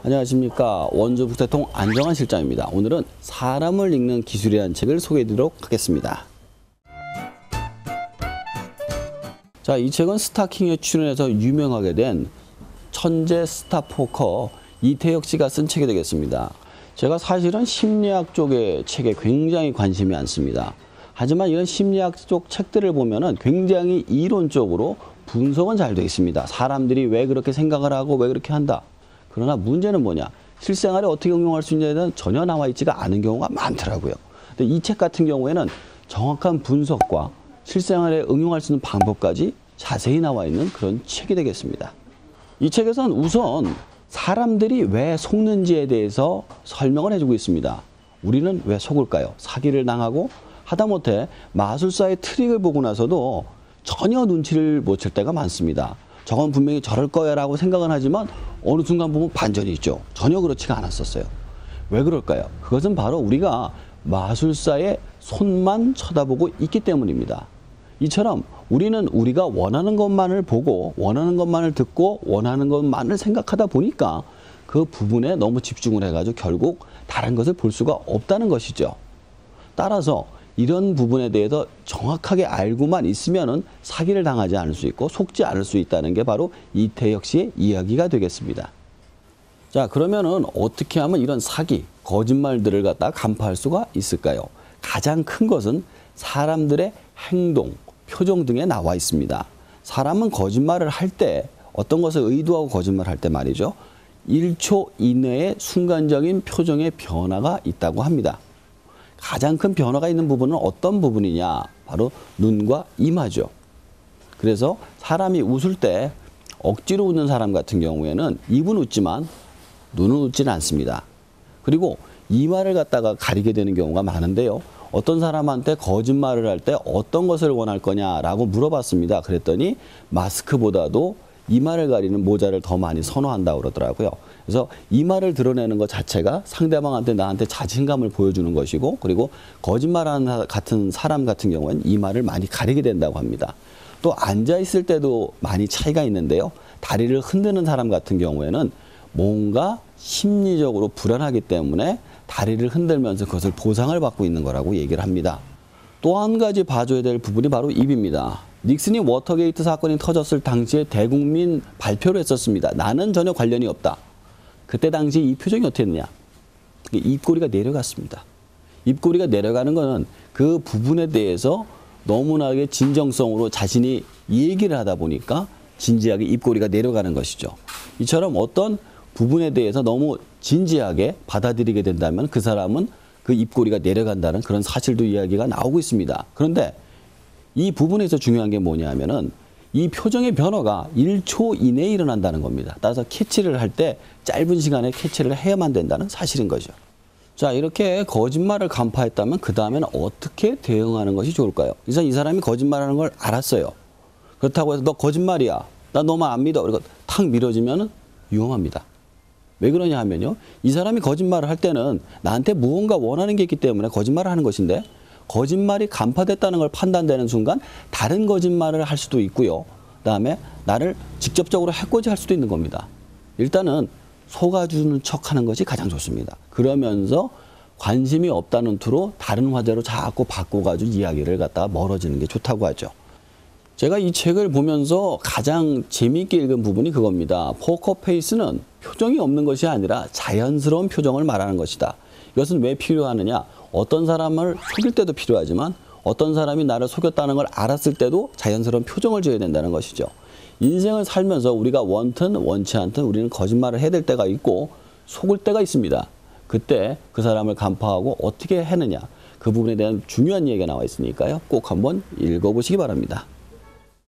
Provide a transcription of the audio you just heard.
안녕하십니까. 원주북대통 안정환 실장입니다. 오늘은 사람을 읽는 기술이라는 책을 소개해드리도록 하겠습니다. 자, 이 책은 스타킹에 출연해서 유명하게 된 천재 스타포커 이태혁 씨가 쓴 책이 되겠습니다. 제가 사실은 심리학 쪽의 책에 굉장히 관심이 많습니다. 하지만 이런 심리학 쪽 책들을 보면은 굉장히 이론적으로 분석은 잘 되어 있습니다. 사람들이 왜 그렇게 생각을 하고 왜 그렇게 한다. 그러나 문제는 뭐냐? 실생활에 어떻게 응용할 수 있냐에 대한 전혀 나와 있지가 않은 경우가 많더라고요. 근데 이 책 같은 경우에는 정확한 분석과 실생활에 응용할 수 있는 방법까지 자세히 나와 있는 그런 책이 되겠습니다. 이 책에서는 우선 사람들이 왜 속는지에 대해서 설명을 해주고 있습니다. 우리는 왜 속을까요? 사기를 당하고 하다못해 마술사의 트릭을 보고 나서도 전혀 눈치를 못 챌 때가 많습니다. 저건 분명히 저럴 거야 라고 생각은 하지만 어느 순간 보면 반전이 있죠. 전혀 그렇지가 않았었어요. 왜 그럴까요? 그것은 바로 우리가 마술사의 손만 쳐다보고 있기 때문입니다. 이처럼 우리는 우리가 원하는 것만을 보고 원하는 것만을 듣고 원하는 것만을 생각하다 보니까 그 부분에 너무 집중을 해가지고 결국 다른 것을 볼 수가 없다는 것이죠. 따라서 이런 부분에 대해서 정확하게 알고만 있으면은 사기를 당하지 않을 수 있고 속지 않을 수 있다는 게 바로 이태혁 씨의 이야기가 되겠습니다. 자, 그러면은 어떻게 하면 이런 사기, 거짓말들을 갖다 간파할 수가 있을까요? 가장 큰 것은 사람들의 행동, 표정 등에 나와 있습니다. 사람은 거짓말을 할 때 어떤 것을 의도하고 거짓말을 할 때 말이죠. 1초 이내에 순간적인 표정의 변화가 있다고 합니다. 가장 큰 변화가 있는 부분은 어떤 부분이냐? 바로 눈과 이마죠. 그래서 사람이 웃을 때 억지로 웃는 사람 같은 경우에는 입은 웃지만 눈은 웃지는 않습니다. 그리고 이마를 갖다가 가리게 되는 경우가 많은데요. 어떤 사람한테 거짓말을 할 때 어떤 것을 원할 거냐라고 물어봤습니다. 그랬더니 마스크보다도 이마를 가리는 모자를 더 많이 선호한다고 그러더라고요. 그래서 이마를 드러내는 것 자체가 상대방한테 나한테 자신감을 보여주는 것이고, 그리고 거짓말하는 같은 사람 같은 경우는 이마를 많이 가리게 된다고 합니다. 또 앉아있을 때도 많이 차이가 있는데요. 다리를 흔드는 사람 같은 경우에는 뭔가 심리적으로 불안하기 때문에 다리를 흔들면서 그것을 보상을 받고 있는 거라고 얘기를 합니다. 또 한 가지 봐줘야 될 부분이 바로 입입니다. 닉슨이 워터게이트 사건이 터졌을 당시에 대국민 발표를 했었습니다. 나는 전혀 관련이 없다. 그때 당시 이 표정이 어떻게 했느냐? 입꼬리가 내려갔습니다. 입꼬리가 내려가는 것은 그 부분에 대해서 너무나게 진정성으로 자신이 얘기를 하다 보니까 진지하게 입꼬리가 내려가는 것이죠. 이처럼 어떤 부분에 대해서 너무 진지하게 받아들이게 된다면 그 사람은 그 입꼬리가 내려간다는 그런 사실도 이야기가 나오고 있습니다. 그런데 이 부분에서 중요한 게 뭐냐면은 이 표정의 변화가 1초 이내에 일어난다는 겁니다. 따라서 캐치를 할 때 짧은 시간에 캐치를 해야만 된다는 사실인 거죠. 자, 이렇게 거짓말을 간파했다면 그 다음에는 어떻게 대응하는 것이 좋을까요? 이 사람이 거짓말하는 걸 알았어요. 그렇다고 해서 너 거짓말이야. 나 너만 안 믿어. 그리고 탁 밀어주면 위험합니다. 왜 그러냐 하면요. 이 사람이 거짓말을 할 때는 나한테 무언가 원하는 게 있기 때문에 거짓말을 하는 것인데, 거짓말이 간파됐다는 걸 판단되는 순간 다른 거짓말을 할 수도 있고요. 그다음에 나를 직접적으로 해코지 할 수도 있는 겁니다. 일단은 속아주는 척하는 것이 가장 좋습니다. 그러면서 관심이 없다는 투로 다른 화제로 자꾸 바꿔가지고 이야기를 갖다가 멀어지는 게 좋다고 하죠. 제가 이 책을 보면서 가장 재미있게 읽은 부분이 그겁니다. 포커페이스는 표정이 없는 것이 아니라 자연스러운 표정을 말하는 것이다. 이것은 왜 필요하느냐? 어떤 사람을 속일 때도 필요하지만 어떤 사람이 나를 속였다는 걸 알았을 때도 자연스러운 표정을 줘야 된다는 것이죠. 인생을 살면서 우리가 원든 원치 않든 우리는 거짓말을 해야 될 때가 있고 속을 때가 있습니다. 그때 그 사람을 간파하고 어떻게 했느냐, 그 부분에 대한 중요한 얘기가 나와 있으니까요. 꼭 한번 읽어보시기 바랍니다.